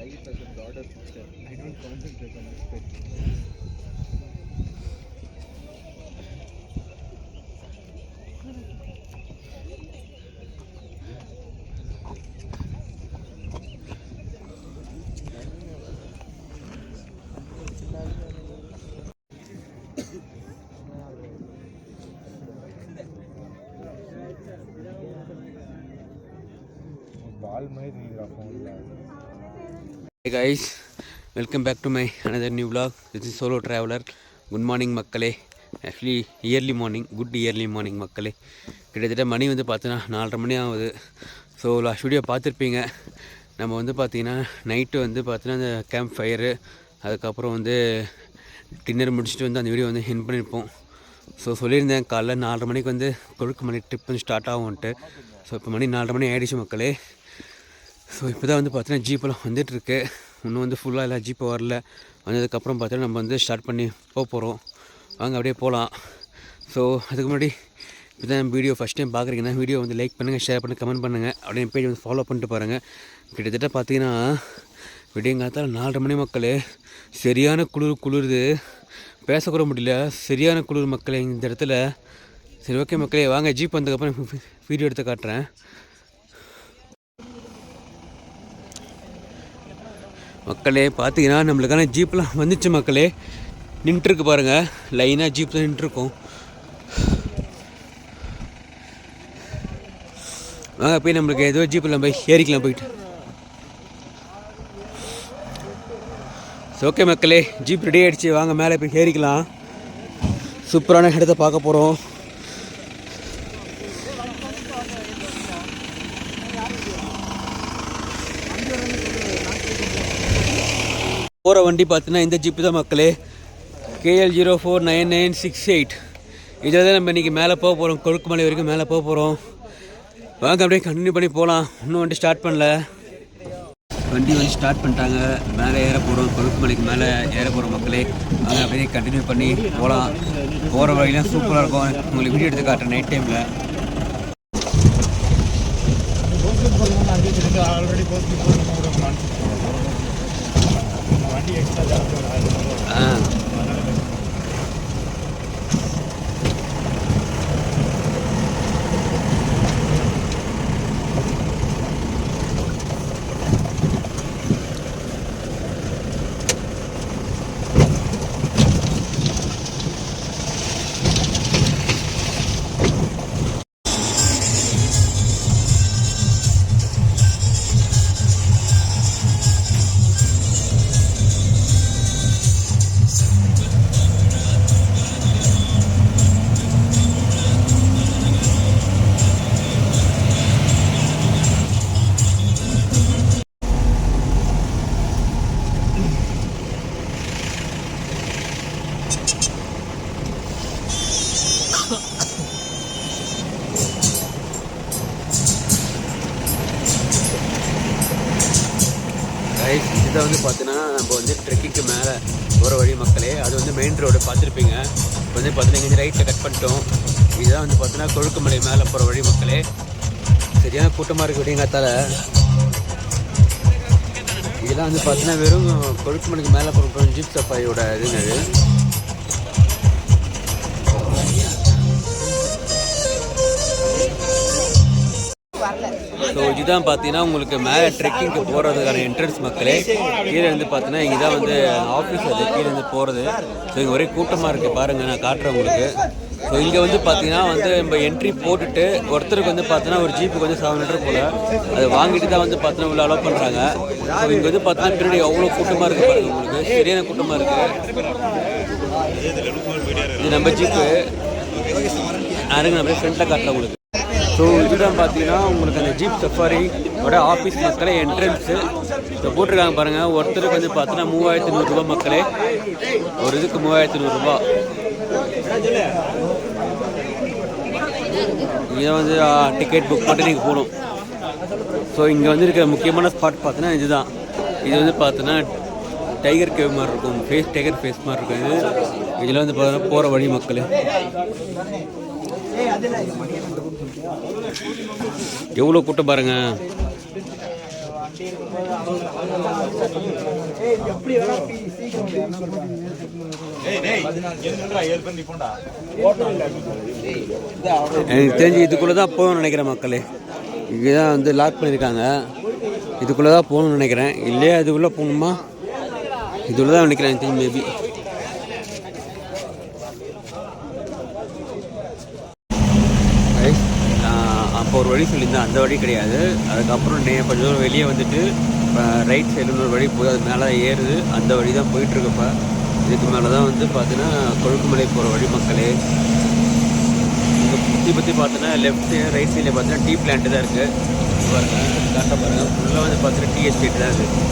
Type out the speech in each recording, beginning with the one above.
life as a broader picture. I don't concentrate on the speck. Hey guys, welcome back to my another new vlog. This is solo traveler. Good morning மக்களே. Actually early morning, good early morning மக்களே. கிட்டத்தட்ட மணி வந்து பார்த்தீங்கன்னா 4:30 மணி ஆகுது. So last video பார்த்துருப்பீங்க. நம்ம வந்து பார்த்தீங்கன்னா நைட்டு வந்து பார்த்தீங்கன்னா அந்த கேம்ப் ஃபயரு, அதுக்கப்புறம் வந்து டின்னர் முடிச்சுட்டு வந்து அந்த வீடியோ வந்து ஹென் பண்ணியிருப்போம். ஸோ சொல்லியிருந்தேன் காலைல 4:30 மணிக்கு வந்து கொழுக்கு மணி ட்ரிப் வந்து ஸ்டார்ட் ஆகும்ன்ட்டு. ஸோ இப்போ மணி 4:30 மணி ஆகிடுச்சு மக்களே. ஸோ இப்போ தான் வந்து பார்த்தீங்கன்னா ஜீப்பெல்லாம் வந்துட்டுருக்கு. இன்னும் வந்து ஃபுல்லாக எல்லா ஜீப்பு வரல. வந்ததுக்கப்புறம் பார்த்தீங்கன்னா நம்ம வந்து ஸ்டார்ட் பண்ணி போகிறோம். வாங்க அப்படியே போகலாம். ஸோ அதுக்கு முன்னாடி இப்போ தான் வீடியோ ஃபஸ்ட் டைம் பார்க்குறீங்கன்னா வீடியோ வந்து லைக் பண்ணுங்கள், ஷேர் பண்ணுங்கள், கமெண்ட் பண்ணுங்கள். அப்படியே பேஜ் வந்து ஃபாலோ பண்ணிட்டு பாருங்கள். கிட்டத்தட்ட பார்த்தீங்கன்னா விடியங்காத்தால் 4:30 மணி மக்களே. சரியான குளிருது, பேசக்கூட முடியல. சரியான குளிர் மக்களே இந்த இடத்துல. சரி ஓகே மக்களே, வாங்க ஜீப் வந்ததுக்கப்புறம் வீடியோ எடுத்து காட்டுறேன். மக்களே பார்த்தீங்கன்னா நம்மளுக்கான ஜீப்லாம் வந்துச்சு மக்களே. நின்றுருக்கு பாருங்கள், லைனாக ஜீப் தான் நின்றுருக்கோம். வாங்க போய் நம்மளுக்கு ஏதோ ஜீப்பில் போய் ஏறிக்கலாம் போயிட்டு. ஓகே மக்களே, ஜீப் ரெடி ஆகிடுச்சு. வாங்க மேலே போய் ஏறிக்கலாம். சூப்பரான இடத்த பார்க்க போகிறோம். போகிற வண்டி பார்த்தீங்கன்னா இந்த ஜீப்பு தான் மக்களே. KL 049968. இதில் தான் நம்ம இன்றைக்கி மேலே போக போகிறோம். கொழுக்குமலை வரைக்கும் மேலே போக போகிறோம். வாங்க அப்படியே கண்டினியூ பண்ணி போகலாம். இன்னும் வண்டி ஸ்டார்ட் பண்ணல. வண்டி வந்து ஸ்டார்ட் பண்ணிட்டாங்க. மேலே ஏற போகிறோம், கொழுக்குமலைக்கு மேலே ஏற போகிறோம் மக்களே. வாங்க அப்படியே கண்டினியூ பண்ணி போகலாம். போகிற வழியெலாம் சூப்பராக இருக்கும். உங்களுக்கு வீடியோ எடுத்து காட்டுறேன் நைட் டைமில். ஆல்ரெடி இதை வந்து பார்த்தீங்கன்னா நம்ம வந்து ட்ரெக்கிங்க்கு மேலே போகிற வழி மக்களே. அது வந்து மெயின் ரோடு பார்த்துருப்பீங்க. இப்போ வந்து பார்த்தீங்கன்னா இங்கே ரைட்டில் கட் பண்ணிட்டோம். இதுதான் வந்து பார்த்தீங்கன்னா கொழுக்குமலை மேலே போகிற வழி மக்களே. சரியான கூட்டமாக இருக்குது விடியங்காத்தால். இதெல்லாம் வந்து பார்த்தீங்கன்னா வெறும் கொழுக்குமலைக்கு மேலே போகிற ஜீப் சஃபாரியோட இதுங்க அது. ஸோ இதுதான் பார்த்தீங்கன்னா உங்களுக்கு மேலே ட்ரெக்கிங்க்கு போகிறதுக்கான என்ட்ரன்ஸ் மக்களே. கீழே வந்து பார்த்தீங்கன்னா இங்கே தான் வந்து ஆஃபீஸ் அது கீழே வந்து போகிறது. ஸோ இங்கே ஒரே கூட்டமாக இருக்குது பாருங்கள், நான் காட்டுறேன் உங்களுக்கு. ஸோ இங்கே வந்து பார்த்தீங்கன்னா வந்து நம்ம என்ட்ரி போட்டுட்டு ஒருத்தருக்கு வந்து பார்த்தீங்கன்னா ஒரு ஜீப்புக்கு வந்து 700 போல் அதை வாங்கிட்டு தான் வந்து பார்த்தீங்கன்னா உள்ள அலோவ் பண்ணுறாங்க. ஸோ இங்கே வந்து பார்த்தீங்கன்னா பின்னாடி அவ்வளோ கூட்டமாக இருக்குது பாருங்கள் உங்களுக்கு. சரியான கூட்டமாக இருக்குது. இது நம்ம ஜீப்பு யாருங்க நம்ம ஃப்ரெண்டில் காட்டுறேன் உங்களுக்கு. ஸோ இதுதான் பார்த்தீங்கன்னா உங்களுக்கு அந்த ஜீப் சஃபாரியோட ஆஃபீஸ் மக்களே என்ட்ரன்ஸு. ஸோ போட்டிருக்காங்க பாருங்கள். ஒருத்தருக்கு வந்து பார்த்தீங்கன்னா 3500 ரூபா மக்களே. ஒரு இதுக்கு 3500 ரூபா. இதை வந்து டிக்கெட் புக் பண்ணிட்டு நீங்கள் போகணும். ஸோ இங்கே வந்து இருக்கிற முக்கியமான ஸ்பாட் பார்த்தீங்கன்னா இதுதான். இது வந்து பார்த்தீங்கன்னா டைகர் கேவ் மாதிரி இருக்கும், டைகர் ஃபேஸ் மாதிரி இருக்கும். இதில் வந்து பார்த்தீங்கன்னா போகிற வழி மக்களே. எவ்வளோ கூட்டம் பாருங்க. எனக்கு தெரிஞ்சு இதுக்குள்ளே தான் போகணும்னு நினைக்கிறேன் மக்களே. இங்கே தான் வந்து லாக் பண்ணியிருக்காங்க. இதுக்குள்ளே தான் போகணும்னு நினைக்கிறேன். இல்லையா இதுக்குள்ளே போகணுமா? இதுக்குள்ளே தான் நினைக்கிறேன் தெரிஞ்சு மேபி. அப்போ ஒரு வழி சொல்லியிருந்தேன், அந்த வழி கிடையாது. அதுக்கப்புறம் கொஞ்சம் தூரம் வெளியே வந்துட்டு ரைட் சைடில் ஒரு வழி போய் அது மேலே ஏறுது. அந்த வழி தான் போயிட்டுருக்கப்போ. இதுக்கு மேலே தான் வந்து பார்த்தீங்கன்னா கொழுக்குமலை போகிற வழி மக்களே. இங்கே பற்றி பார்த்தோன்னா லெஃப்ட் சைடு ரைட் சைடில் பார்த்தீங்கன்னா டீ பிளான்ட்டு தான் இருக்குது. பாருங்கள் காட்ட பாருங்கள், ஃபுல்லாக வந்து பார்த்தீங்கன்னா டீ எஸ்டேட் தான் இருக்குது.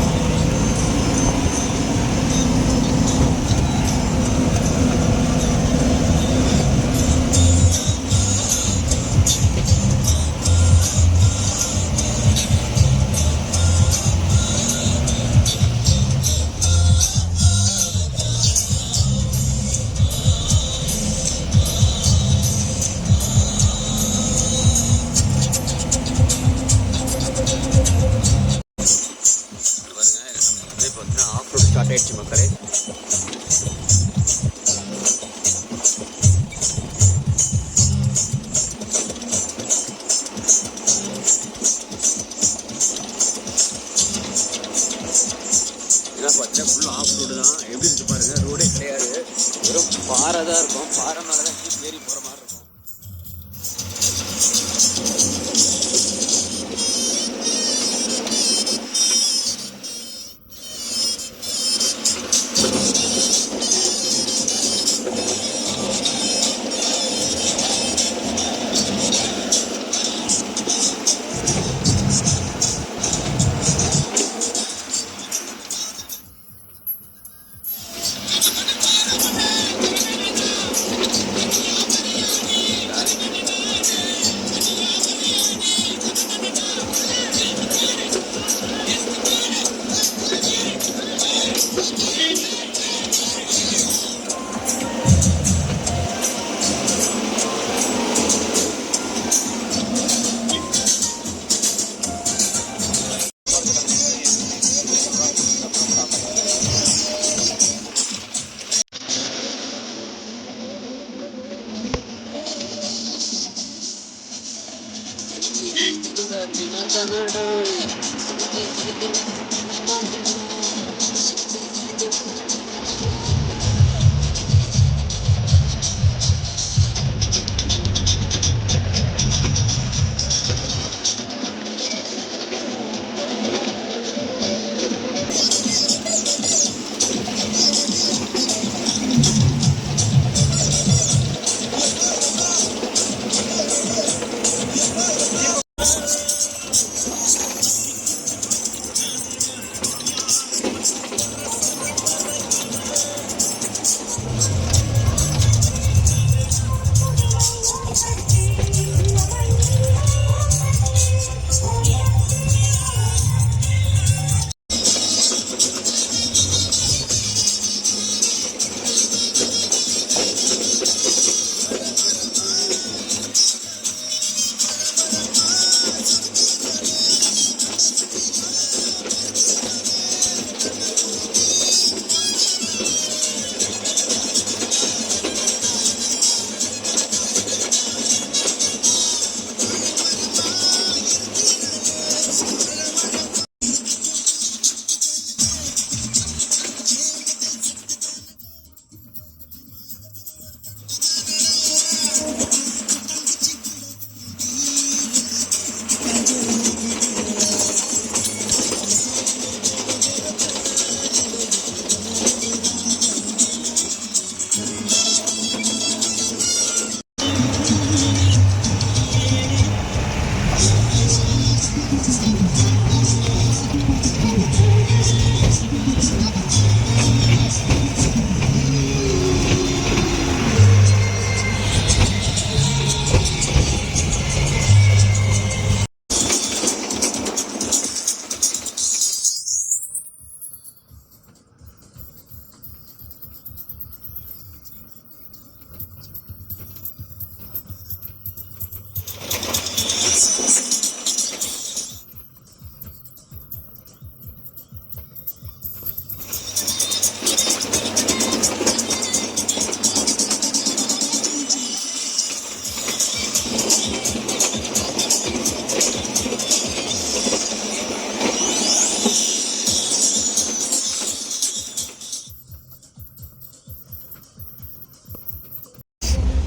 ஸ்டார்ட் ஆயிடுச்சு மக்களே. இதெல்லாம் பார்த்தீங்கன்னா ஃபுல்லாக ஆஃப் ரோடு தான். எப்படி இருக்கு பாருங்க, ரோடே கிடையாது, வெறும் பாறை தான் இருக்கும். பாறை மேலே தான் ஏறி போகிற மாதிரி இருக்கும்.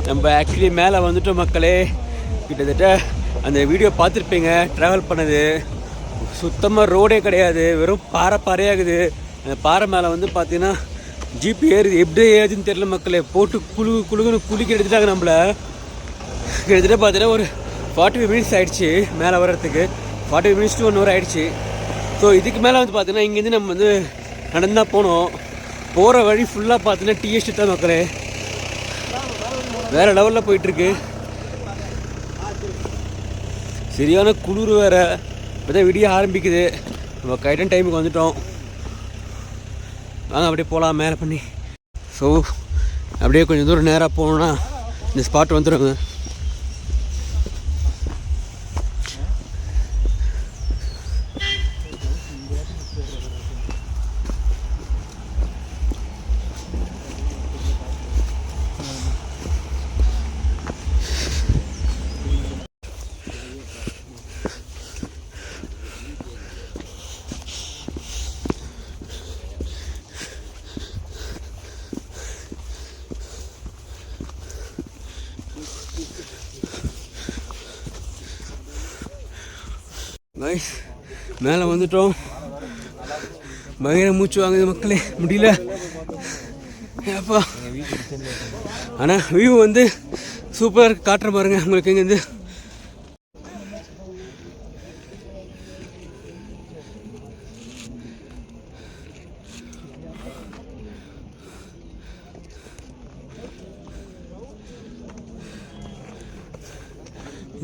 நம்ம ஆக்சுவலி மேலே வந்துட்டோம் மக்களே. கிட்டத்தட்ட அந்த வீடியோ பார்த்துருப்பீங்க. ட்ராவல் பண்ணது சுத்தமாக ரோடே கிடையாது, வெறும் பாறையாகுது. அந்த பாறை மேலே வந்து பார்த்தீங்கன்னா ஜிபி ஏறுது, எப்படி ஏறுதுன்னு தெரியல மக்களே. போட்டு குழுகுன்னு குளிக்க எடுத்துட்டாங்க நம்மளை. கிட்டத்தட்ட பார்த்தீங்கன்னா ஒரு 45 மினிட்ஸ் ஆகிடுச்சு மேலே வர்றதுக்கு. 45 மினிட்ஸ் to 1 hour ஆகிடுச்சு. ஸோ இதுக்கு மேலே வந்து பார்த்தீங்கன்னா இங்கேருந்து நம்ம வந்து நடந்தால் போனோம். போகிற வழி ஃபுல்லாக பார்த்தீங்கன்னா டீ எஸ்டேட் தான் மக்களே. வேறு லெவலில் போயிட்டுருக்கு. சரியான குளிர் வேறு. இப்போ தான் விடிய ஆரம்பிக்குது. நம்ம கரெக்டான டைமுக்கு வந்துட்டோம். வாங்க அப்படியே போகலாம் மேலே பண்ணி. ஸோ அப்படியே கொஞ்சம் தூரம் நேராக போனோன்னா இந்த ஸ்பாட் வந்துடுங்க. கைஸ் மேலே வந்துட்டோம். பயங்கர மூச்சு வாங்குது மக்களே, முடியல ஏப்பா. ஆனால் வியூ வந்து சூப்பராக காட்டுற பாருங்க உங்களுக்கு. இங்கேருந்து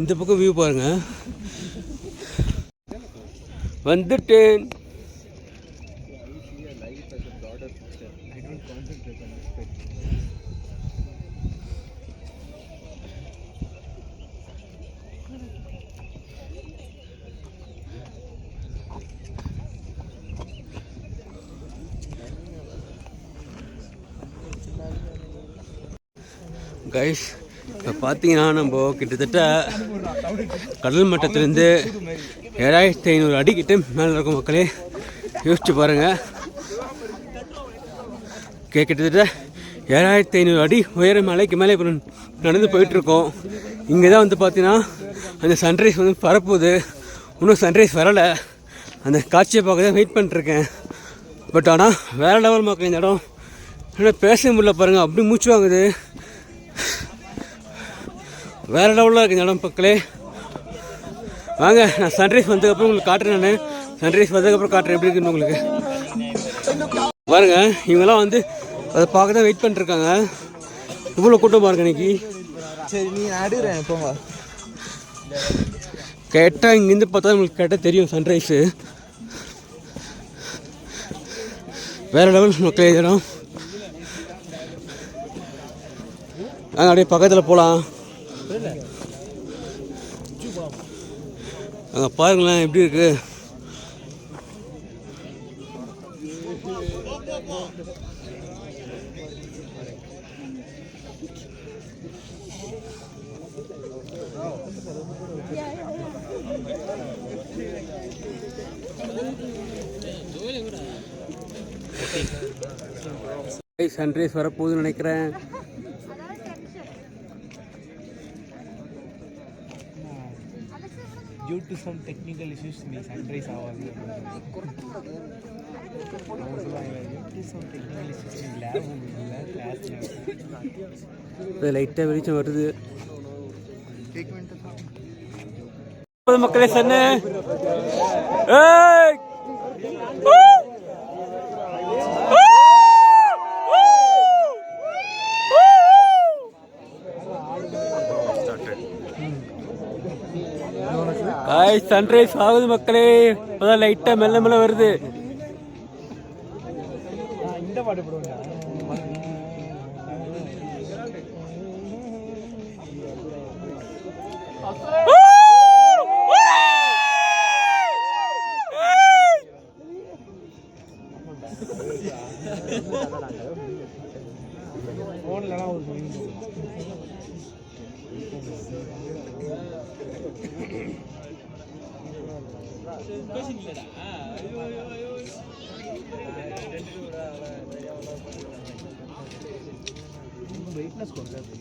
இந்த பக்கம் வியூ பாருங்க. வந்துட்டேன். கைஸ் இப்போ பார்த்தீங்கன்னா நம்ம கிட்டத்தட்ட கடல் மட்டத்திலேருந்து 7500 அடி கிட்ட மேலே இருக்கும் மக்களே. யோசிச்சு பாருங்கள். கிட்டத்தட்ட 7500 அடி உயர மலைக்கு மேலே இப்போ நடந்து போயிட்டுருக்கோம். இங்கே தான் வந்து பார்த்தீங்கன்னா அந்த சன்ரைஸ் வந்து பரப்புது. இன்னும் சன்ரைஸ் வரலை. அந்த காட்சியை பார்க்க தான் வெயிட் பண்ணிட்டுருக்கேன். பட் ஆனால் வேறு லெவல் மக்கள் இந்த இடம். ஆனால் பேச முடியல பாருங்கள், அப்படி மூச்சு வாங்குது. வேறு லெவலில் இருக்குது இந்த இடம் மக்களே. வாங்க நான் சன்ரைஸ் வந்ததுக்கப்புறம் உங்களுக்கு காட்டுறேன். நான் சன்ரைஸ் வந்ததுக்கப்புறம் காட்டுறேன் எப்படி இருக்குன்னு உங்களுக்கு. பாருங்க இவங்கெல்லாம் வந்து அதை பார்க்க தான் வெயிட் பண்ணிட்டுருக்காங்க. இவ்வளோ கூட்டம் பாருங்க இன்னைக்கு. சரி நீ நடுறேன் போங்க. கேட்டால் இங்கேருந்து பார்த்தா உங்களுக்கு கேட்டால் தெரியும் சன்ரைஸு. வேறு லெவல் மக்களே இடம். வாங்க அப்படியே பக்கத்தில் போகலாம். அங்கே பாருங்களேன் எப்படி இருக்கு. சன்ரைஸ் வரப்போகுதுன்னு நினைக்கிறேன். Due to some technical issues, the sunrise ஆகாது. லைட்டாக வெளிச்சம் வருது மக்களே. சன்னு சன்ரைஸ் ஆகுது மக்களே. இப்போதான் லைட்டாக மெல்ல மெல்ல வருது. இந்த பாட்டு போடுவாங்க. ஃபோன்லலாம் ஒரு வெயிட்னஸ் கொடுக்குறது.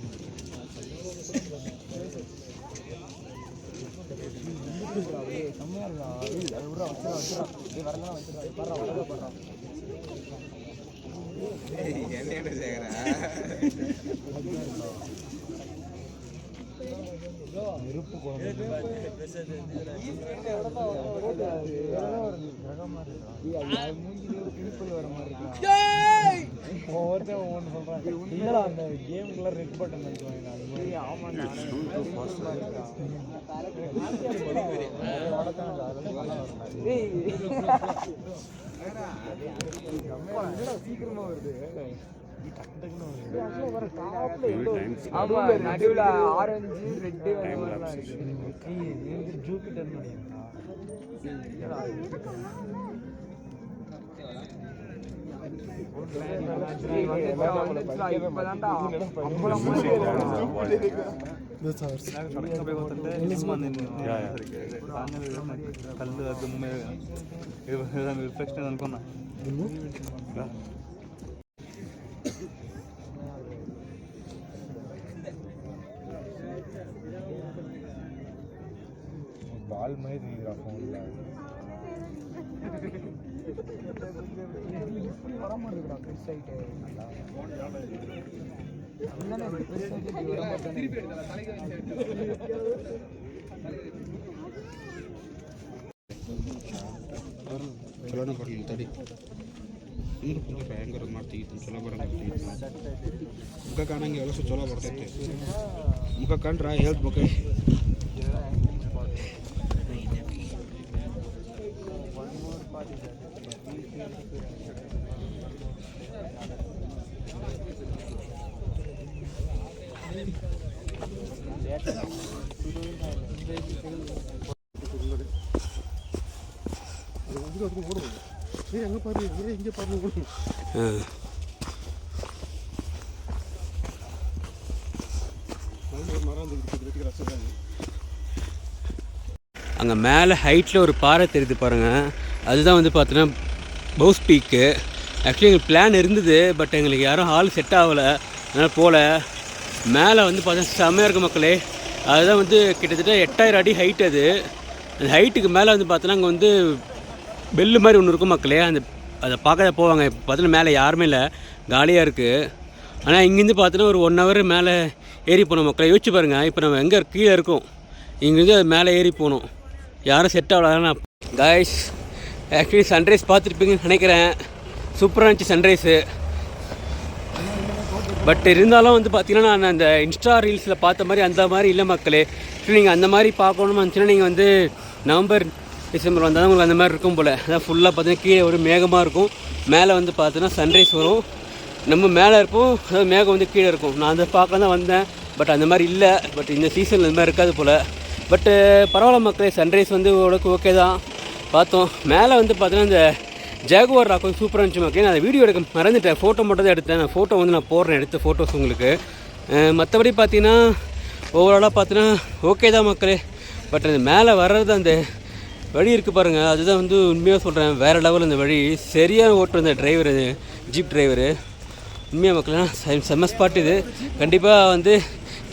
அந்த கேமுக்குள்ள ரெட் பட்டன் சீக்கிரமா வருது. நடுவில் ஆரஞ்சு ரெட்டு ஜூபிட்டர் కళ్ళు దుమ్మే రిఫ్లెక్షన్ అనుకున్నా. బాల్ మీద ఫోన్లో ಚಲೋನೇ ಬರಲಿಲ್ಲ ತಡಿ ಹಿಂಗೆ ಕುಂತ ಹೆಂಗಾರ ಮಾಡ್ತೀವಿ ಚಲೋ ಬರಂಗೆ ಮುಖ ಕಾಣಂಗೆ ಎಲ್ಲ ಚಲೋ ಬರ್ತೈತಿ ಮುಖ ಕಂಡ್ರೆ ಹೆಲ್ತ್ ಬಗ್ಗೆ எங்கே பாரு இங்கே பாரு. அங்கே மேலே ஹைட்டில் ஒரு பாறை தெரியுது பாருங்கள், அதுதான் வந்து பார்த்தீங்கன்னா பவுஸ் பீக்கு. ஆக்சுவலி எங்களுக்கு பிளான் இருந்தது, பட் எங்களுக்கு யாரும் ஆள் செட் ஆகலை, அதனால் போகல. மேலே வந்து பார்த்தீங்கன்னா செம்மையாக இருக்கும் மக்களே. அதுதான் வந்து கிட்டத்தட்ட 8000 அடி ஹைட். அது அந்த ஹைட்டுக்கு மேலே வந்து பார்த்தோன்னா அங்கே வந்து பெல்லு மாதிரி ஒன்று இருக்கும் மக்களே. அதை பார்க்க போவாங்க. இப்போ பார்த்தீங்கன்னா மேலே யாருமே இல்லை, காலியாக இருக்குது. ஆனால் இங்கேருந்து பார்த்தோன்னா ஒரு 1 ஹவர் மேலே ஏறி போகணும் மக்களை. யோசிச்சு பாருங்கள், இப்போ நம்ம எங்கே கீழே இருக்கோம், இங்கேருந்து அது மேலே ஏறி போகணும். யாரும் செட் ஆகலாம். காய்ஸ், ஆக்சுவலி சன்ரைஸ் பார்த்துருப்பீங்கன்னு நினைக்கிறேன். சூப்பராக இருந்துச்சு சன்ரைஸு. பட் இருந்தாலும் வந்து பார்த்திங்கன்னா நான் அந்த இன்ஸ்டா ரீல்ஸில் பார்த்த மாதிரி அந்த மாதிரி இல்லை மக்களே. நீங்கள் அந்த மாதிரி பார்க்கணும்னு இருந்துச்சுன்னா நீங்கள் வந்து நவம்பர் டிசம்பர் வந்தால் தான் உங்களுக்கு அந்த மாதிரி இருக்கும் போல். அதான் ஃபுல்லாக பார்த்தீங்கன்னா கீழே ஒரு மேகமாக இருக்கும், மேலே வந்து பார்த்தீங்கன்னா சன்ரைஸ் வரும். நம்ம மேலே இருப்போம், அதாவது மேகம் வந்து கீழே இருக்கும். நான் அந்த பார்க்க தான் வந்தேன், பட் அந்த மாதிரி இல்லை. பட் இந்த சீசனில் இந்த மாதிரி இருக்காது போல். பட்டு பரவாயில்ல மக்களே, சன்ரைஸ் வந்து ஓரளவுக்கு ஓகே தான் பார்த்தோம். மேலே வந்து பார்த்தீங்கன்னா இந்த ஜாகுவார் ராக் வந்து சூப்பராக இருந்துச்சு மக்களே. நான் அந்த வீடியோ எடுக்க மறந்துட்டேன், ஃபோட்டோ மட்டும் தான் எடுத்தேன். நான் ஃபோட்டோ வந்து நான் போடுறேன், எடுத்த ஃபோட்டோஸ் உங்களுக்கு. மற்றபடி பார்த்தீங்கன்னா ஓவராலாக பார்த்தீங்கன்னா ஓகே தான் மக்களே. பட் அந்த மேலே வர்றது அந்த வழி இருக்குது பாருங்கள், அதுதான் வந்து உண்மையாக சொல்கிறேன், வேறு லெவல். அந்த வழி சரியாக ஓட்டுற அந்த டிரைவர், ஜீப் டிரைவரு உண்மையாக மக்கள் செம்ம ஸ்பாட் இது. கண்டிப்பாக வந்து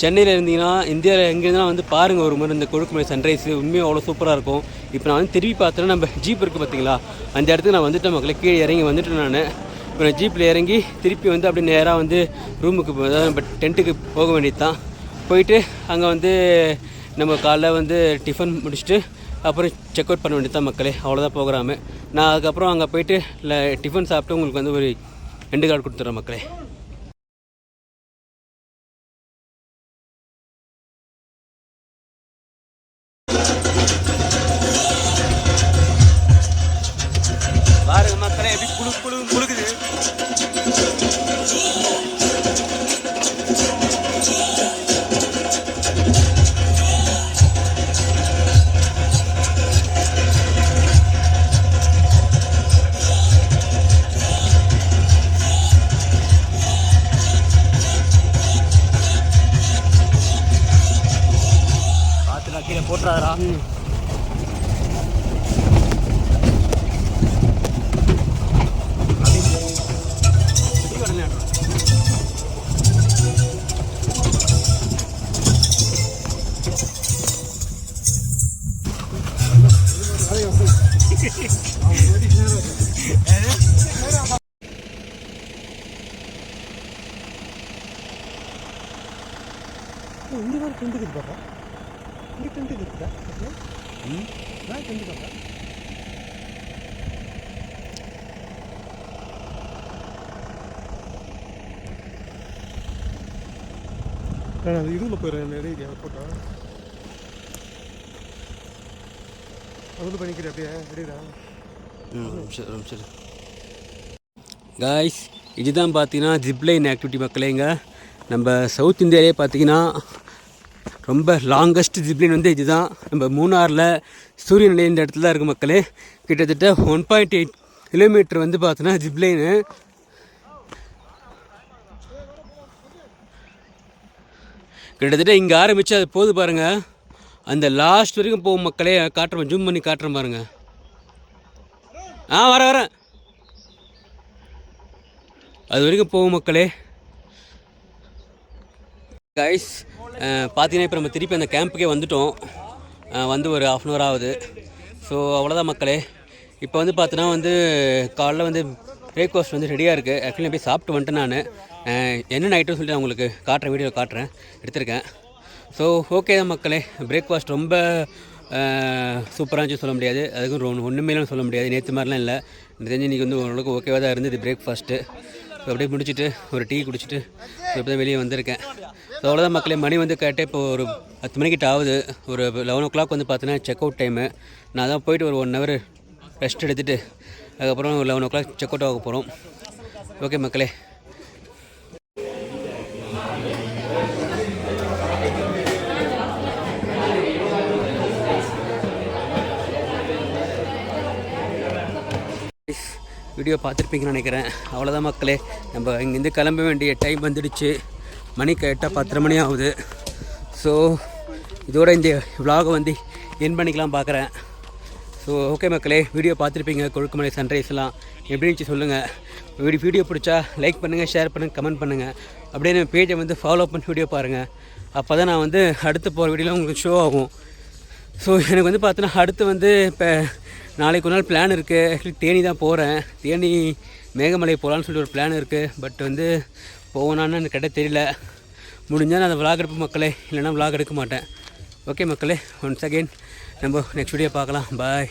சென்னையில் இருந்தீங்கன்னா, இந்தியாவில் எங்கே இருந்தாலும் வந்து பாருங்கள் ஒரு முறை இந்த கொழுக்குமலை சன்ரைஸு. உண்மையாக அவ்வளோ சூப்பராக இருக்கும். இப்போ நான் வந்து திரும்பி பார்த்தேன்னா நம்ம ஜீப் இருக்குது பார்த்தீங்களா, அந்த இடத்துக்கு நான் வந்துட்டேன் மக்களே. கீழே இறங்கி வந்துட்டேன் நான். இப்போ நான் ஜீப்பில் இறங்கி திருப்பி வந்து அப்படியே நேராக வந்து ரூமுக்கு, அதாவது நம்ம டென்ட்டுக்கு போக வேண்டியது தான். போயிட்டு அங்கே வந்து நம்ம காலைல வந்து டிஃபன் முடிச்சுட்டு அப்புறம் செக் அவுட் பண்ண வேண்டியது தான் மக்களே. அவ்வளோதான் ப்ரோக்ராமு. நான் அதுக்கப்புறம் அங்கே போயிட்டு இல்லை டிஃபன் சாப்பிட்டு உங்களுக்கு வந்து ஒரு எண்டு கார்டு கொடுத்துட்றேன் மக்களே. பாருங்க மக்களே, எப்படி குழுக்குது. கீழே போட்டுறாரா? இந்த மாதிரி டென்ட் இருக்குது பாப்பா. இங்கே டென்ட் இருக்குதா? நான் டென்ட் பாப்பா. நான் இதுல போயிடுறேன் நிறைய போட்டா அது பண்ணிக்கிறேன் அப்படியே ரெடிடா. சரி காய்ஸ், இதுதான் பார்த்தீங்கன்னா ஜிப்லைன் ஆக்டிவிட்டி மக்களேங்க. நம்ம சவுத் இந்தியாவிலே பார்த்தீங்கன்னா ரொம்ப லாங்கஸ்ட் ஜிப்லைன் வந்து இதுதான். நம்ம மூணாரில் சூரிய நிலை இந்த இடத்துல தான் இருக்குது மக்களே. கிட்டத்தட்ட 1.8 கிலோமீட்டர் வந்து பார்த்தீங்கன்னா ஜிப்லைனு. கிட்டத்தட்ட இங்கே ஆரம்பித்து அது போது பாருங்கள், அந்த லாஸ்ட் வரைக்கும் போகும் மக்களே. காட்டுறேன், ஜூம் பண்ணி காட்டுறேன் பாருங்கள். வரேன் அது வரைக்கும் போகும் மக்களே. கைஸ் பார்த்தீங்கன்னா இப்போ நம்ம திருப்பி அந்த கேம்புக்கே வந்துட்டோம். வந்து ஒரு 1/2 hour ஆகுது. ஸோ அவ்வளோதான் மக்களே. இப்போ வந்து பார்த்தீங்கன்னா வந்து காலைல வந்து பிரேக்ஃபாஸ்ட் வந்து ரெடியாக இருக்குது. ஆக்சுவலி போய் சாப்பிட்டு வந்துட்டேன் நான். என்னென்ன ஐட்டம் சொல்லிட்டு உங்களுக்கு காட்டுறேன், வீடியோவில் காட்டுறேன், எடுத்திருக்கேன். ஸோ ஓகே தான் மக்களே. பிரேக்ஃபாஸ்ட் ரொம்ப சூப்பராக இருந்துச்சு சொல்ல முடியாது, அதுக்கும் ஒன்றுமேலாம் சொல்ல முடியாது. நேற்று மாதிரிலாம் இல்லை, எனக்கு தெரிஞ்சு இன்றைக்கி வந்து ஓரளவுக்கு ஓகேவாக தான் இருந்தது பிரேக்ஃபாஸ்ட்டு. ஸோ அப்படியே முடிச்சுட்டு ஒரு டீ குடிச்சிட்டு இப்போ தான் வெளியே வந்திருக்கேன். ஸோ அவ்வளோதான் மக்களே. மணி வந்து கரெக்டாக இப்போ ஒரு 10 மணிக்கிட்ட ஆகுது. ஒரு 11 o'clock வந்து பார்த்தீங்கன்னா செக் அவுட் டைமு. நான் தான் போயிட்டு ஒரு 1 hour ரெஸ்ட் எடுத்துகிட்டு அதுக்கப்புறம் 11 o'clock செக் அவுட் ஆக போகிறோம். ஓகே மக்களே. வீடியோ பார்த்துருப்பீங்கன்னு நினைக்கிறேன். அவ்வளோதான் மக்களே. நம்ம இங்கேருந்து கிளம்ப வேண்டிய டைம் வந்துடுச்சு. மணி கரெக்டாக 10:30 மணி ஆகுது. ஸோ இதோட இந்த விலாகை வந்து என் பண்ணிக்கலாம் பார்க்குறேன். ஸோ ஓகே மக்களே, வீடியோ பார்த்துருப்பீங்க. கொழுக்குமலை சன்ரைஸ்லாம் எப்படி இருந்துச்சு சொல்லுங்கள். வீடியோ பிடிச்சா லைக் பண்ணுங்கள், ஷேர் பண்ணுங்கள், கமெண்ட் பண்ணுங்கள். அப்படியே நம்ம பேஜை வந்து ஃபாலோ பண்ணி வீடியோ பாருங்கள். அப்போ தான் நான் வந்து அடுத்து போகிற வீடியோவில் உங்களுக்கு ஷோ ஆகும். ஸோ எனக்கு வந்து பார்த்தோன்னா அடுத்து வந்து இப்போ நாளைக்கு ஒரு நாள் பிளான் இருக்குது. ஆக்சுவலி தேனி தான் போகிறேன். தேனி மேகமலை போகலான்னு சொல்லி ஒரு பிளான் இருக்குது. பட் வந்து போவேனான்னு எனக்கு கிட்ட தெரியல. முடிஞ்சால் நான் அந்த விலாக் எடுப்பேன் மக்களே, இல்லைனா விலாக் எடுக்க மாட்டேன். ஓகே மக்களே, ஒன்ஸ் அகெயின் நம்ம நெக்ஸ்ட் வீடியோ பார்க்கலாம். பாய்.